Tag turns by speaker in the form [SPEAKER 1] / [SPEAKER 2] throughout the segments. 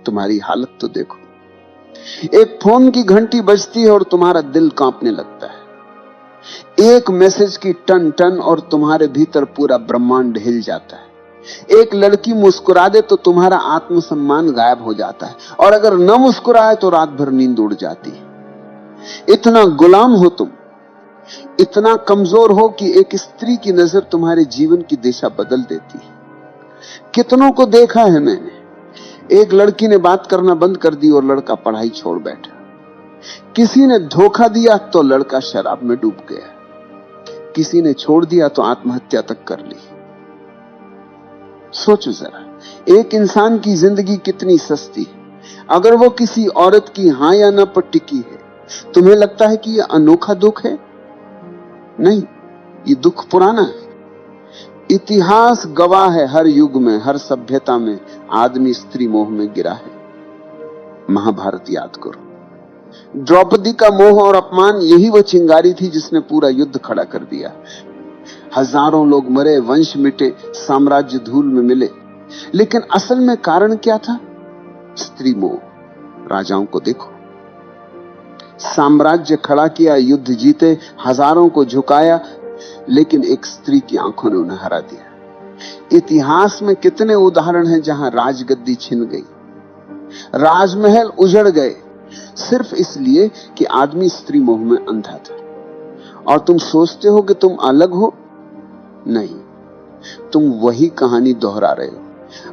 [SPEAKER 1] तुम्हारी हालत तो देखो। एक फोन की घंटी बजती है और तुम्हारा दिल कांपने लगता है। एक मैसेज की टन टन और तुम्हारे भीतर पूरा ब्रह्मांड हिल जाता है। एक लड़की मुस्कुरा दे तो तुम्हारा आत्मसम्मान गायब हो जाता है, और अगर न मुस्कुराए तो रात भर नींद उड़ जाती है। इतना गुलाम हो तुम, इतना कमजोर हो कि एक स्त्री की नजर तुम्हारे जीवन की दिशा बदल देती है। कितनों को देखा है मैंने, एक लड़की ने बात करना बंद कर दी और लड़का पढ़ाई छोड़ बैठा। किसी ने धोखा दिया तो लड़का शराब में डूब गया। किसी ने छोड़ दिया तो आत्महत्या तक कर ली। सोचो जरा, एक इंसान की जिंदगी कितनी सस्ती है। अगर वो किसी औरत की हां या ना पर टिकी है, तुम्हें लगता है कि यह अनोखा दुख है? नहीं, ये दुख पुराना है। इतिहास गवाह है, हर युग में, हर सभ्यता में आदमी स्त्री मोह में गिरा है। महाभारत याद करो, द्रौपदी का मोह और अपमान, यही वो चिंगारी थी जिसने पूरा युद्ध खड़ा कर दिया। हजारों लोग मरे, वंश मिटे, साम्राज्य धूल में मिले, लेकिन असल में कारण क्या था? स्त्री मोह। राजाओं को देखो, साम्राज्य खड़ा किया, युद्ध जीते, हजारों को झुकाया, लेकिन एक स्त्री की आंखों ने उन्हें हरा दिया। इतिहास में कितने उदाहरण हैं जहां राजगद्दी छिन गई, राजमहल उजड़ गए, सिर्फ इसलिए कि आदमी स्त्री मोह में अंधा था। और तुम सोचते हो कि तुम अलग हो? नहीं, तुम वही कहानी दोहरा रहे हो।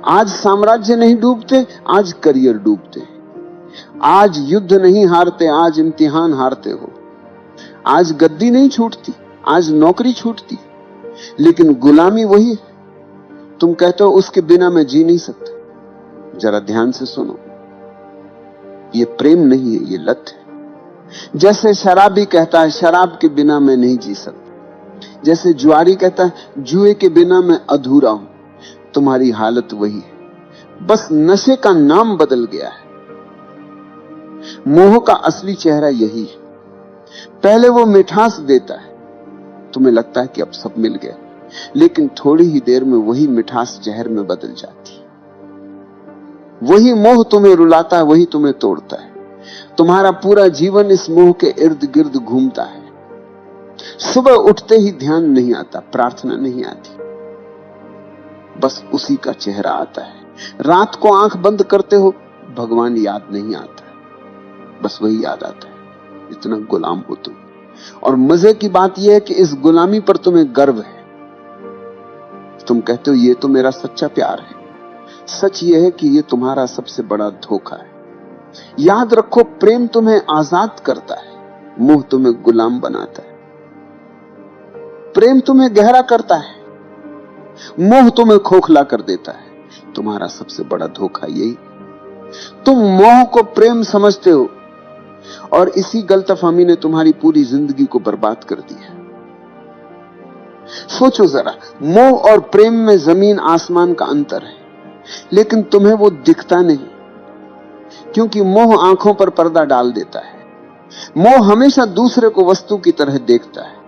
[SPEAKER 1] आज साम्राज्य नहीं डूबते, आज करियर डूबते। आज युद्ध नहीं हारते, आज इम्तिहान हारते हो। आज गद्दी नहीं छूटती, आज नौकरी छूटती, लेकिन गुलामी वही है। तुम कहते हो उसके बिना मैं जी नहीं सकता। जरा ध्यान से सुनो, ये प्रेम नहीं है, ये लत है। जैसे शराबी कहता है शराब के बिना मैं नहीं जी सकता, जैसे जुआरी कहता है जुए के बिना मैं अधूरा हूं, तुम्हारी हालत वही है, बस नशे का नाम बदल गया है। मोह का असली चेहरा यही है। पहले वो मिठास देता है, तुम्हें लगता है कि अब सब मिल गया, लेकिन थोड़ी ही देर में वही मिठास जहर में बदल जाती है। वही मोह तुम्हें रुलाता है, वही तुम्हें तोड़ता है। तुम्हारा पूरा जीवन इस मोह के इर्द गिर्द घूमता है। सुबह उठते ही ध्यान नहीं आता, प्रार्थना नहीं आती, बस उसी का चेहरा आता है। रात को आंख बंद करते हो, भगवान याद नहीं आता, बस वही याद आता है। इतना गुलाम हो तुम। और मजे की बात यह है कि इस गुलामी पर तुम्हें गर्व है। तुम कहते हो ये तो मेरा सच्चा प्यार है। सच यह है कि ये तुम्हारा सबसे बड़ा धोखा है। याद रखो, प्रेम तुम्हें आजाद करता है, मोह तुम्हें गुलाम बनाता है। प्रेम तुम्हें गहरा करता है, मोह तुम्हें खोखला कर देता है। तुम्हारा सबसे बड़ा धोखा यही। तुम मोह को प्रेम समझते हो, और इसी गलतफहमी ने तुम्हारी पूरी जिंदगी को बर्बाद कर दिया। सोचो जरा, मोह और प्रेम में जमीन आसमान का अंतर है, लेकिन तुम्हें वो दिखता नहीं, क्योंकि मोह आंखों पर पर्दा डाल देता है। मोह हमेशा दूसरे को वस्तु की तरह देखता है।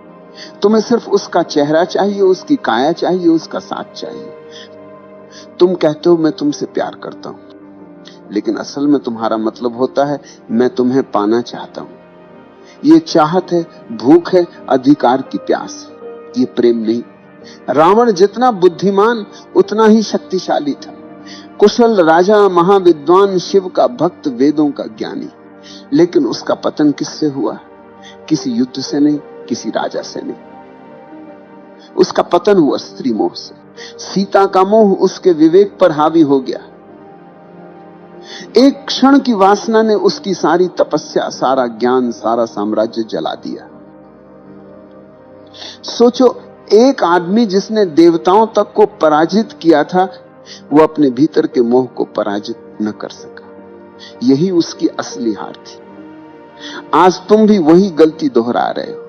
[SPEAKER 1] तुम्हें सिर्फ उसका चेहरा चाहिए, उसकी काया चाहिए, उसका साथ चाहिए। तुम कहते हो मैं तुमसे प्यार करता हूं, लेकिन असल में तुम्हारा मतलब होता है मैं तुम्हें पाना चाहता हूं। ये चाहत है, भूख है, अधिकार की प्यास है, ये प्रेम नहीं। रावण जितना बुद्धिमान उतना ही शक्तिशाली था। कुशल राजा, महाविद्वान, शिव का भक्त, वेदों का ज्ञानी, लेकिन उसका पतन किससे हुआ? किसी युद्ध से नहीं, किसी राजा से नहीं। उसका पतन हुआ स्त्री मोह से। सीता का मोह उसके विवेक पर हावी हो गया। एक क्षण की वासना ने उसकी सारी तपस्या, सारा ज्ञान, सारा साम्राज्य जला दिया। सोचो, एक आदमी जिसने देवताओं तक को पराजित किया था, वो अपने भीतर के मोह को पराजित न कर सका। यही उसकी असली हार थी। आज तुम भी वही गलती दोहरा रहे हो।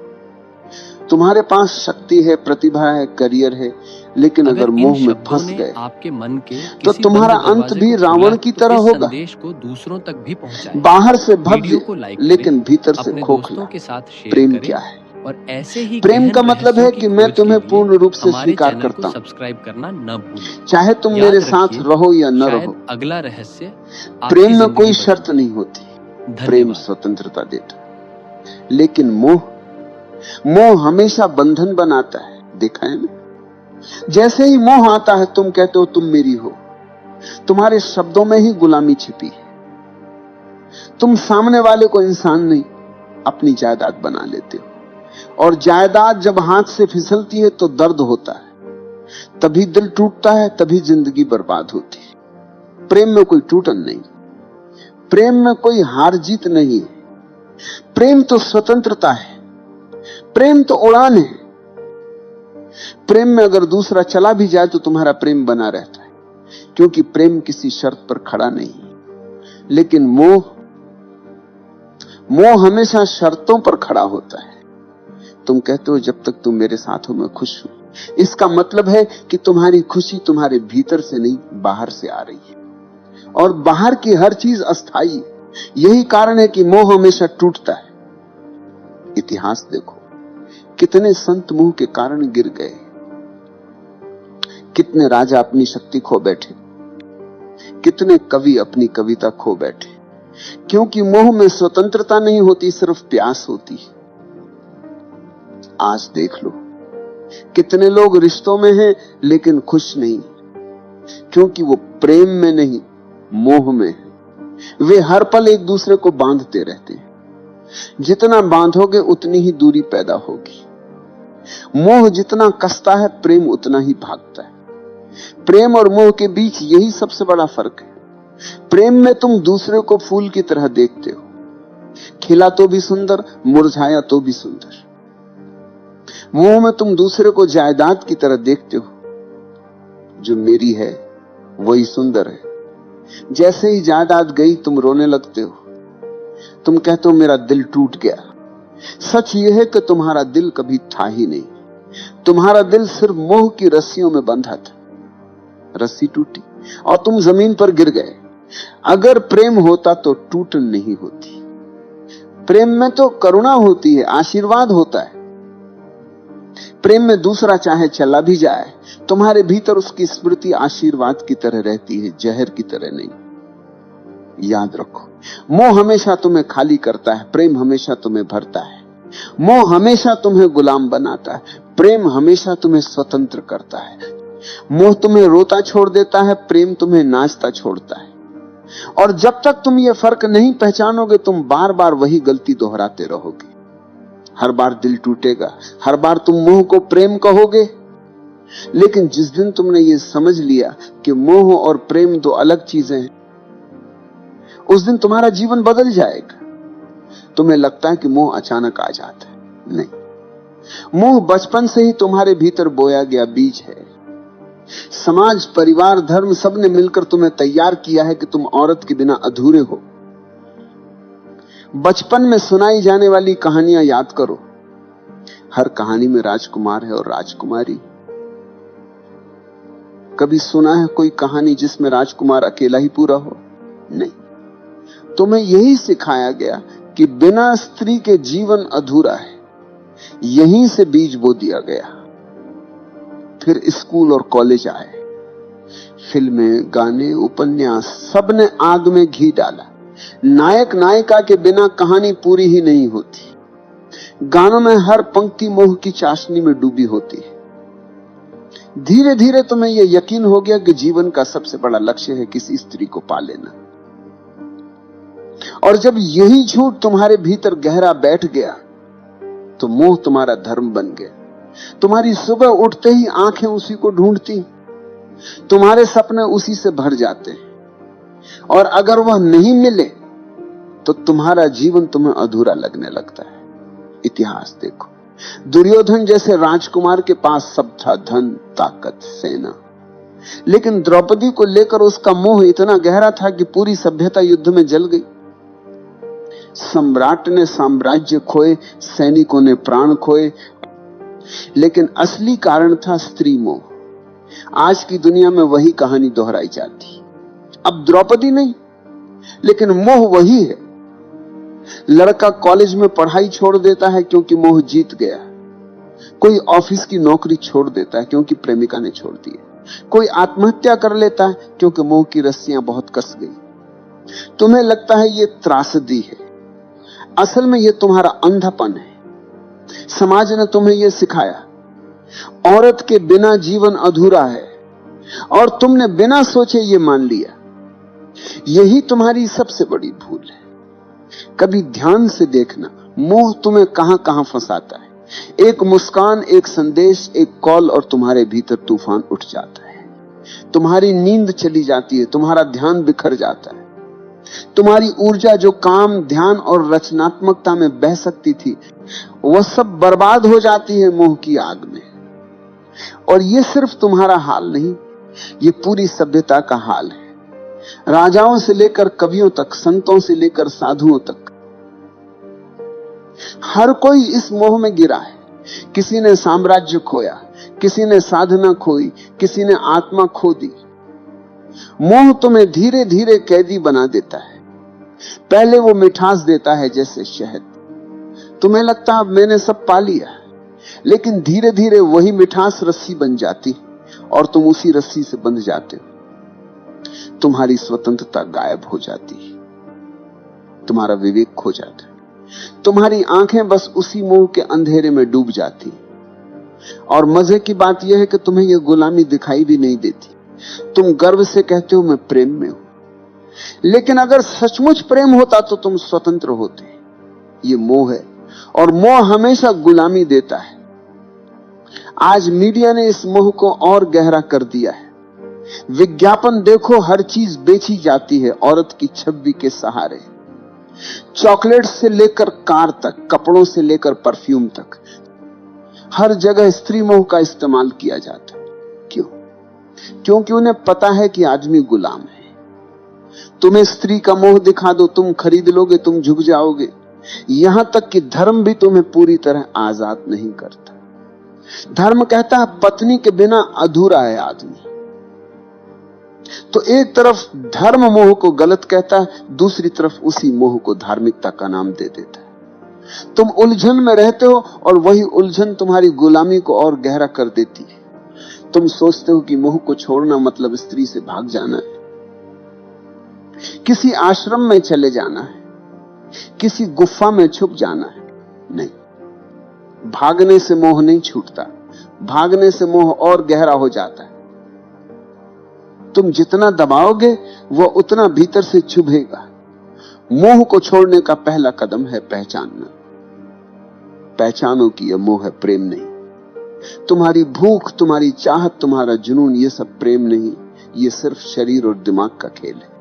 [SPEAKER 1] तुम्हारे पास शक्ति है, प्रतिभा है, करियर है, लेकिन अगर मोह में फंस गए
[SPEAKER 2] आपके मन के
[SPEAKER 1] तो तुम्हारा अंत भी रावण की तरह होगा।
[SPEAKER 2] संदेश को दूसरों तक भी पहुंचाएं।
[SPEAKER 1] बाहर से भव्य लेकिन भीतर से खोखला। प्रेम क्या है?
[SPEAKER 2] और ऐसे ही
[SPEAKER 1] प्रेम का मतलब है कि मैं तुम्हें पूर्ण रूप से स्वीकार करता हूं,
[SPEAKER 2] सब्सक्राइब करना न भूलें।
[SPEAKER 1] चाहे तुम मेरे साथ रहो या न रहो।
[SPEAKER 2] अगला रहस्य
[SPEAKER 1] प्रेम में कोई शर्त नहीं होती, प्रेम स्वतंत्रता देता, लेकिन मोह हमेशा बंधन बनाता है। देखा है ना, जैसे ही मोह आता है तुम कहते हो तुम मेरी हो, तुम्हारे शब्दों में ही गुलामी छिपी है। तुम सामने वाले को इंसान नहीं, अपनी जायदाद बना लेते हो, और जायदाद जब हाथ से फिसलती है तो दर्द होता है, तभी दिल टूटता है, तभी जिंदगी बर्बाद होती है। प्रेम में कोई टूटन नहीं, प्रेम में कोई हार जीत नहीं है। प्रेम तो स्वतंत्रता है, प्रेम तो उड़ान है। प्रेम में अगर दूसरा चला भी जाए तो तुम्हारा प्रेम बना रहता है, क्योंकि प्रेम किसी शर्त पर खड़ा नहीं। लेकिन मोह हमेशा शर्तों पर खड़ा होता है। तुम कहते हो जब तक तुम मेरे साथ हो मैं खुश हूं, इसका मतलब है कि तुम्हारी खुशी तुम्हारे भीतर से नहीं, बाहर से आ रही है, और बाहर की हर चीज अस्थाई है। यही कारण है कि मोह हमेशा टूटता है। इतिहास देखो, कितने संत मोह के कारण गिर गए, कितने राजा अपनी शक्ति खो बैठे, कितने कवि अपनी कविता खो बैठे, क्योंकि मोह में स्वतंत्रता नहीं होती, सिर्फ प्यास होती है। आज देख लो, कितने लोग रिश्तों में हैं लेकिन खुश नहीं, क्योंकि वो प्रेम में नहीं, मोह में है। वे हर पल एक दूसरे को बांधते रहते हैं। जितना बांधोगे उतनी ही दूरी पैदा होगी। मोह जितना कसता है, प्रेम उतना ही भागता है। प्रेम और मोह के बीच यही सबसे बड़ा फर्क है। प्रेम में तुम दूसरे को फूल की तरह देखते हो, खिला तो भी सुंदर, मुरझाया तो भी सुंदर। मोह में तुम दूसरे को जायदाद की तरह देखते हो, जो मेरी है वही सुंदर है। जैसे ही जायदाद गई तुम रोने लगते हो, तुम कहते हो मेरा दिल टूट गया। सच यह है कि तुम्हारा दिल कभी था ही नहीं, तुम्हारा दिल सिर्फ मोह की रस्सियों में बंधा था। रस्सी टूटी और तुम जमीन पर गिर गए। अगर प्रेम होता तो टूटन नहीं होती। प्रेम में तो करुणा होती है, आशीर्वाद होता है। प्रेम में दूसरा चाहे चला भी जाए, तुम्हारे भीतर उसकी स्मृति आशीर्वाद की तरह रहती है, जहर की तरह नहीं। याद रखो, मोह हमेशा तुम्हें खाली करता है, प्रेम हमेशा तुम्हें भरता है। मोह हमेशा तुम्हें गुलाम बनाता है, प्रेम हमेशा तुम्हें स्वतंत्र करता है। मोह तुम्हें रोता छोड़ देता है, प्रेम तुम्हें नाचता छोड़ता है। और जब तक तुम ये फर्क नहीं पहचानोगे, तुम बार बार वही गलती दोहराते रहोगे। हर बार दिल टूटेगा, हर बार तुम मोह को प्रेम कहोगे। लेकिन जिस दिन तुमने ये समझ लिया कि मोह और प्रेम दो अलग चीजें हैं, उस दिन तुम्हारा जीवन बदल जाएगा। तुम्हें लगता है कि मोह अचानक आ जाता है, नहीं। मोह बचपन से ही तुम्हारे भीतर बोया गया बीज है। समाज, परिवार, धर्म सबने मिलकर तुम्हें तैयार किया है कि तुम औरत के बिना अधूरे हो। बचपन में सुनाई जाने वाली कहानियां याद करो। हर कहानी में राजकुमार है और राजकुमारी। कभी सुना है कोई कहानी जिसमें राजकुमार अकेला ही पूरा हो? नहीं। तुम्हें यही सिखाया गया कि बिना स्त्री के जीवन अधूरा है। यहीं से बीज बो दिया गया। फिर स्कूल और कॉलेज आए, फिल्में, गाने, उपन्यास, सबने आग में घी डाला। नायक नायिका के बिना कहानी पूरी ही नहीं होती। गानों में हर पंक्ति मोह की चाशनी में डूबी होती है। धीरे धीरे तुम्हें यह यकीन हो गया कि जीवन का सबसे बड़ा लक्ष्य है किसी स्त्री को पा लेना। और जब यही झूठ तुम्हारे भीतर गहरा बैठ गया, तो मोह तुम्हारा धर्म बन गया। तुम्हारी सुबह उठते ही आंखें उसी को ढूंढती, तुम्हारे सपने उसी से भर जाते हैं, और अगर वह नहीं मिले तो तुम्हारा जीवन तुम्हें अधूरा लगने लगता है। इतिहास देखो, दुर्योधन जैसे राजकुमार के पास सब था, धन, ताकत, सेना, लेकिन द्रौपदी को लेकर उसका मोह इतना गहरा था कि पूरी सभ्यता युद्ध में जल गई। सम्राट ने साम्राज्य खोए, सैनिकों ने प्राण खोए, लेकिन असली कारण था स्त्री मोह। आज की दुनिया में वही कहानी दोहराई जाती। अब द्रौपदी नहीं, लेकिन मोह वही है। लड़का कॉलेज में पढ़ाई छोड़ देता है क्योंकि मोह जीत गया। कोई ऑफिस की नौकरी छोड़ देता है क्योंकि प्रेमिका ने छोड़ दी है। कोई आत्महत्या कर लेता है क्योंकि मोह की रस्सियां बहुत कस गई। तुम्हें लगता है ये त्रासदी है, असल में ये तुम्हारा अंधापन है। समाज ने तुम्हें यह सिखाया, औरत के बिना जीवन अधूरा है, और तुमने बिना सोचे ये मान लिया। यही तुम्हारी सबसे बड़ी भूल है। कभी ध्यान से देखना, मोह तुम्हें कहां कहां फंसाता है। एक मुस्कान, एक संदेश, एक कॉल, और तुम्हारे भीतर तूफान उठ जाता है। तुम्हारी नींद चली जाती है, तुम्हारा ध्यान बिखर जाता है। तुम्हारी ऊर्जा जो काम, ध्यान और रचनात्मकता में बह सकती थी, वह सब बर्बाद हो जाती है मोह की आग में। और यह सिर्फ तुम्हारा हाल नहीं, ये पूरी सभ्यता का हाल है। राजाओं से लेकर कवियों तक, संतों से लेकर साधुओं तक, हर कोई इस मोह में गिरा है। किसी ने साम्राज्य खोया, किसी ने साधना खोई, किसी ने आत्मा खो दी। मोह तुम्हें धीरे धीरे कैदी बना देता है। पहले वो मिठास देता है जैसे शहद। तुम्हें लगता अब मैंने सब पा लिया, लेकिन धीरे धीरे वही मिठास रस्सी बन जाती और तुम उसी रस्सी से बंध जाते हो। तुम्हारी स्वतंत्रता गायब हो जाती है, तुम्हारा विवेक खो जाता है, तुम्हारी आंखें बस उसी मोह के अंधेरे में डूब जाती। और मजे की बात यह है कि तुम्हें यह गुलामी दिखाई भी नहीं देती। तुम गर्व से कहते हो मैं प्रेम में हूं, लेकिन अगर सचमुच प्रेम होता तो तुम स्वतंत्र होते। ये मोह है, और मोह हमेशा गुलामी देता है। आज मीडिया ने इस मोह को और गहरा कर दिया है। विज्ञापन देखो, हर चीज बेची जाती है औरत की छवि के सहारे। चॉकलेट से लेकर कार तक, कपड़ों से लेकर परफ्यूम तक, हर जगह स्त्री मोह का इस्तेमाल किया जाता है। क्यों? क्योंकि उन्हें पता है कि आदमी गुलाम है। तुम्हें स्त्री का मोह दिखा दो, तुम खरीद लोगे, तुम झुक जाओगे। यहां तक कि धर्म भी तुम्हें पूरी तरह आजाद नहीं करता। धर्म कहता है पत्नी के बिना अधूरा है आदमी। तो एक तरफ धर्म मोह को गलत कहता है, दूसरी तरफ उसी मोह को धार्मिकता का नाम दे देता है। तुम उलझन में रहते हो, और वही उलझन तुम्हारी गुलामी को और गहरा कर देती है। तुम सोचते हो कि मोह को छोड़ना मतलब स्त्री से भाग जाना है, किसी आश्रम में चले जाना है, किसी गुफा में छुप जाना है। नहीं, भागने से मोह नहीं छूटता, भागने से मोह और गहरा हो जाता है। तुम जितना दबाओगे वह उतना भीतर से चुभेगा। मोह को छोड़ने का पहला कदम है पहचानना। पहचानो कि यह मोह है, प्रेम नहीं। तुम्हारी भूख, तुम्हारी चाहत, तुम्हारा जुनून, ये सब प्रेम नहीं, ये सिर्फ शरीर और दिमाग का खेल है।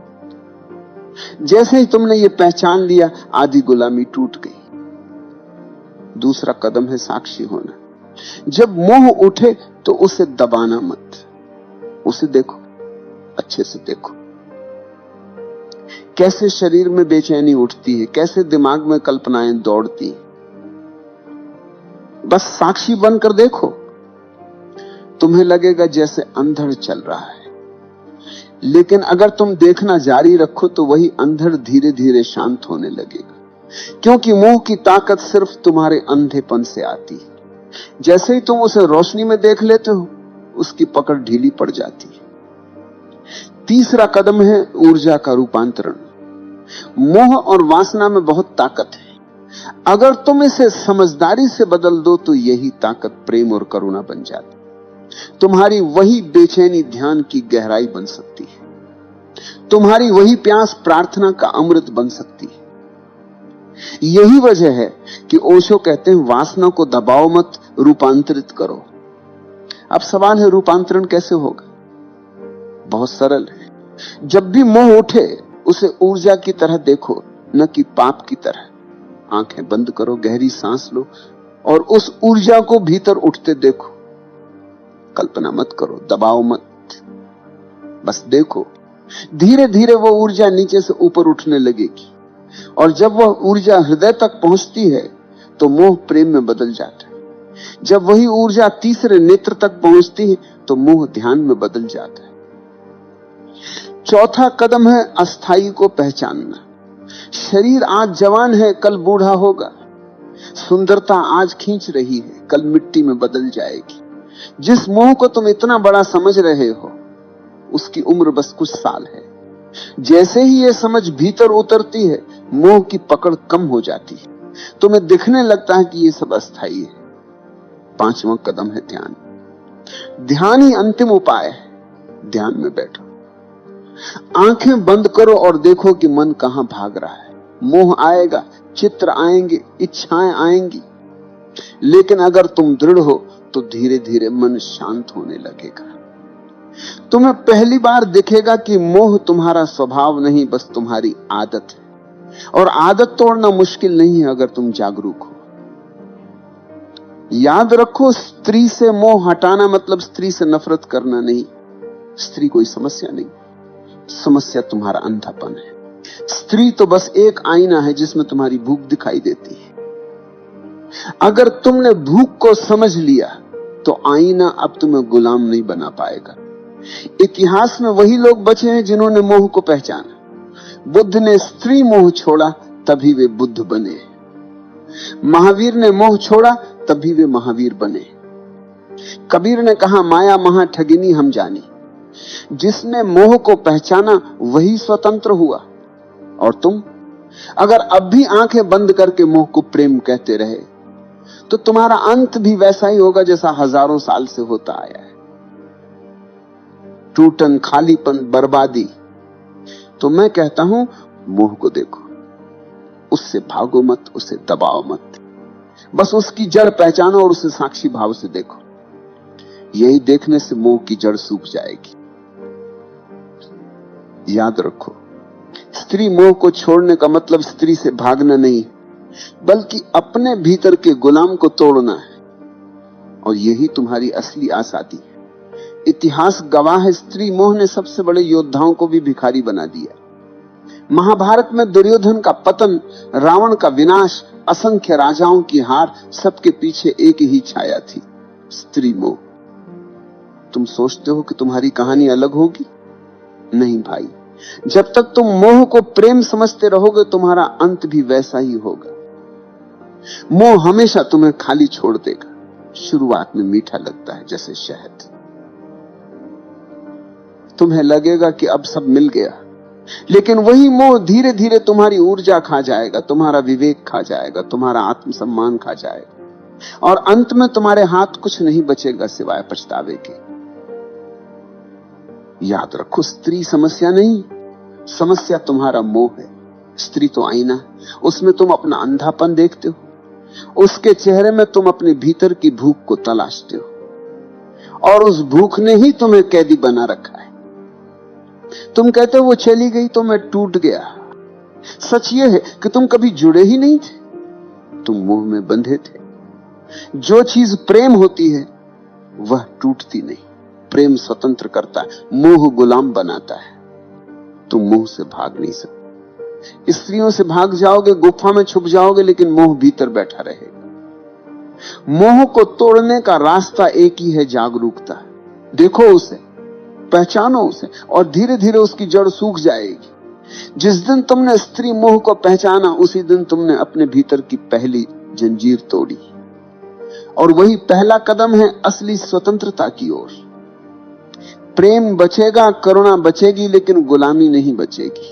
[SPEAKER 1] जैसे ही तुमने ये पहचान लिया, आधी गुलामी टूट गई। दूसरा कदम है साक्षी होना। जब मोह उठे तो उसे दबाना मत, उसे देखो, अच्छे से देखो। कैसे शरीर में बेचैनी उठती है, कैसे दिमाग में कल्पनाएं दौड़ती हैं। बस साक्षी बनकर देखो। तुम्हें लगेगा जैसे अंधड़ चल रहा है, लेकिन अगर तुम देखना जारी रखो तो वही अंधड़ धीरे धीरे शांत होने लगेगा। क्योंकि मोह की ताकत सिर्फ तुम्हारे अंधेपन से आती है। जैसे ही तुम उसे रोशनी में देख लेते हो, उसकी पकड़ ढीली पड़ जाती है। तीसरा कदम है ऊर्जा का रूपांतरण। मोह और वासना में बहुत ताकत है। अगर तुम इसे समझदारी से बदल दो तो यही ताकत प्रेम और करुणा बन जाती। तुम्हारी वही बेचैनी ध्यान की गहराई बन सकती है। तुम्हारी वही प्यास प्रार्थना का अमृत बन सकती है। यही वजह है कि ओशो कहते हैं वासना को दबाओ मत, रूपांतरित करो। अब सवाल है रूपांतरण कैसे होगा? बहुत सरल है। जब भी मोह उठे उसे ऊर्जा की तरह देखो, न कि पाप की तरह। आंखें बंद करो, गहरी सांस लो और उस ऊर्जा को भीतर उठते देखो। कल्पना मत करो, दबाओ मत, बस देखो। धीरे धीरे वो ऊर्जा नीचे से ऊपर उठने लगेगी, और जब वह ऊर्जा हृदय तक पहुंचती है तो मोह प्रेम में बदल जाता है। जब वही ऊर्जा तीसरे नेत्र तक पहुंचती है तो मोह ध्यान में बदल जाता है। चौथा कदम है अस्थाई को पहचानना। शरीर आज जवान है, कल बूढ़ा होगा। सुंदरता आज खींच रही है, कल मिट्टी में बदल जाएगी। जिस मोह को तुम इतना बड़ा समझ रहे हो, उसकी उम्र बस कुछ साल है। जैसे ही ये समझ भीतर उतरती है, मोह की पकड़ कम हो जाती है। तुम्हें दिखने लगता है कि ये सब अस्थाई है। 5वां कदम है ध्यान। ध्यान ही अंतिम उपाय है। ध्यान में बैठो, आंखें बंद करो और देखो कि मन कहां भाग रहा है। मोह आएगा, चित्र आएंगे, इच्छाएं आएंगी, लेकिन अगर तुम दृढ़ हो तो धीरे धीरे मन शांत होने लगेगा। तुम्हें पहली बार दिखेगा कि मोह तुम्हारा स्वभाव नहीं, बस तुम्हारी आदत है। और आदत तोड़ना मुश्किल नहीं है अगर तुम जागरूक हो। याद रखो, स्त्री से मोह हटाना मतलब स्त्री से नफरत करना नहीं। स्त्री कोई समस्या नहीं, समस्या तुम्हारा अंधापन है। स्त्री तो बस एक आईना है जिसमें तुम्हारी भूख दिखाई देती है। अगर तुमने भूख को समझ लिया तो आईना अब तुम्हें गुलाम नहीं बना पाएगा। इतिहास में वही लोग बचे हैं जिन्होंने मोह को पहचाना। बुद्ध ने स्त्री मोह छोड़ा, तभी वे बुद्ध बने। महावीर ने मोह छोड़ा, तभी वे महावीर बने। कबीर ने कहा, माया महा ठगिनी हम जानी। जिसने मोह को पहचाना वही स्वतंत्र हुआ। और तुम अगर अब भी आंखें बंद करके मोह को प्रेम कहते रहे तो तुम्हारा अंत भी वैसा ही होगा जैसा हजारों साल से होता आया है। टूटन, खालीपन, बर्बादी। तो मैं कहता हूं, मोह को देखो, उससे भागो मत, उसे दबाओ मत, बस उसकी जड़ पहचानो और उसे साक्षी भाव से देखो। यही देखने से मोह की जड़ सूख जाएगी। याद रखो, स्त्री मोह को छोड़ने का मतलब स्त्री से भागना नहीं, बल्कि अपने भीतर के गुलाम को तोड़ना है। और यही तुम्हारी असली आजादी है। इतिहास गवाह है, स्त्री मोह ने सबसे बड़े योद्धाओं को भी भिखारी बना दिया। महाभारत में दुर्योधन का पतन, रावण का विनाश, असंख्य राजाओं की हार, सबके पीछे एक ही छाया थी, स्त्री मोह। तुम सोचते हो कि तुम्हारी कहानी अलग होगी? नहीं भाई, जब तक तुम मोह को प्रेम समझते रहोगे तुम्हारा अंत भी वैसा ही होगा। मोह हमेशा तुम्हें खाली छोड़ देगा। शुरुआत में मीठा लगता है जैसे शहद। तुम्हें लगेगा कि अब सब मिल गया, लेकिन वही मोह धीरे धीरे तुम्हारी ऊर्जा खा जाएगा, तुम्हारा विवेक खा जाएगा, तुम्हारा आत्मसम्मान खा जाएगा, और अंत में तुम्हारे हाथ कुछ नहीं बचेगा सिवाय पछतावे के। याद रखो, स्त्री समस्या नहीं, समस्या तुम्हारा मोह है। स्त्री तो आईना, उसमें तुम अपना अंधापन देखते हो, उसके चेहरे में तुम अपने भीतर की भूख को तलाशते हो, और उस भूख ने ही तुम्हें कैदी बना रखा है। तुम कहते हो वो चली गई तो मैं टूट गया। सच ये है कि तुम कभी जुड़े ही नहीं थे, तुम मोह में बंधे थे। जो चीज प्रेम होती है वह टूटती नहीं। प्रेम स्वतंत्र करता है, मोह गुलाम बनाता है। तुम मोह से भाग नहीं सकते। स्त्रियों से भाग जाओगे, गुफा में छुप जाओगे, लेकिन मोह भीतर बैठा रहेगा। मोह को तोड़ने का रास्ता एक ही है, जागरूकता। देखो उसे, पहचानो उसे, और धीरे धीरे उसकी जड़ सूख जाएगी। जिस दिन तुमने स्त्री मोह को पहचाना, उसी दिन तुमने अपने भीतर की पहली जंजीर तोड़ी, और वही पहला कदम है असली स्वतंत्रता की ओर। प्रेम बचेगा, करुणा बचेगी, लेकिन गुलामी नहीं बचेगी।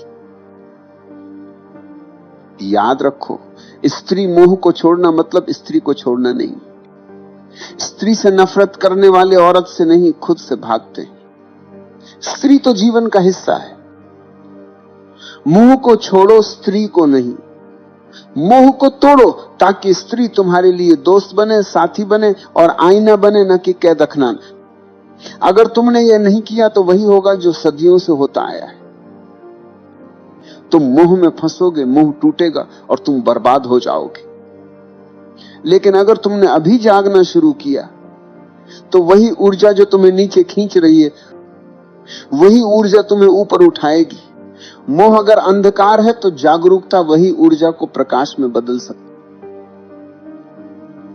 [SPEAKER 1] याद रखो, स्त्री मोह को छोड़ना मतलब स्त्री को छोड़ना नहीं। स्त्री से नफरत करने वाले औरत से नहीं, खुद से भागते हैं। स्त्री तो जीवन का हिस्सा है। मोह को छोड़ो, स्त्री को नहीं। मोह को तोड़ो ताकि स्त्री तुम्हारे लिए दोस्त बने, साथी बने और आईना बने, न कि कैद अखनान। अगर तुमने यह नहीं किया तो वही होगा जो सदियों से होता आया है। तुम मोह में फंसोगे, मोह टूटेगा और तुम बर्बाद हो जाओगे। लेकिन अगर तुमने अभी जागना शुरू किया तो वही ऊर्जा जो तुम्हें नीचे खींच रही है, वही ऊर्जा तुम्हें ऊपर उठाएगी। मोह अगर अंधकार है तो जागरूकता वही ऊर्जा को प्रकाश में बदल सकती।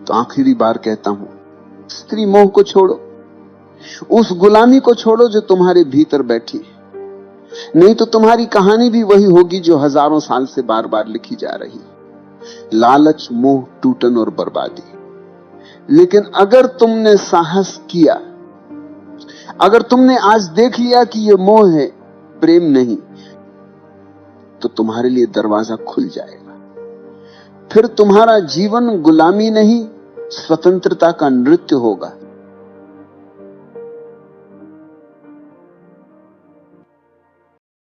[SPEAKER 1] तो आखिरी बार कहता हूं, स्त्री मोह को छोड़ो, उस गुलामी को छोड़ो जो तुम्हारे भीतर बैठी है। नहीं तो तुम्हारी कहानी भी वही होगी जो हजारों साल से बार बार लिखी जा रही, लालच, मोह, टूटन और बर्बादी। लेकिन अगर तुमने साहस किया, अगर तुमने आज देख लिया कि यह मोह है, प्रेम नहीं, तो तुम्हारे लिए दरवाजा खुल जाएगा। फिर तुम्हारा जीवन गुलामी नहीं, स्वतंत्रता का नृत्य होगा।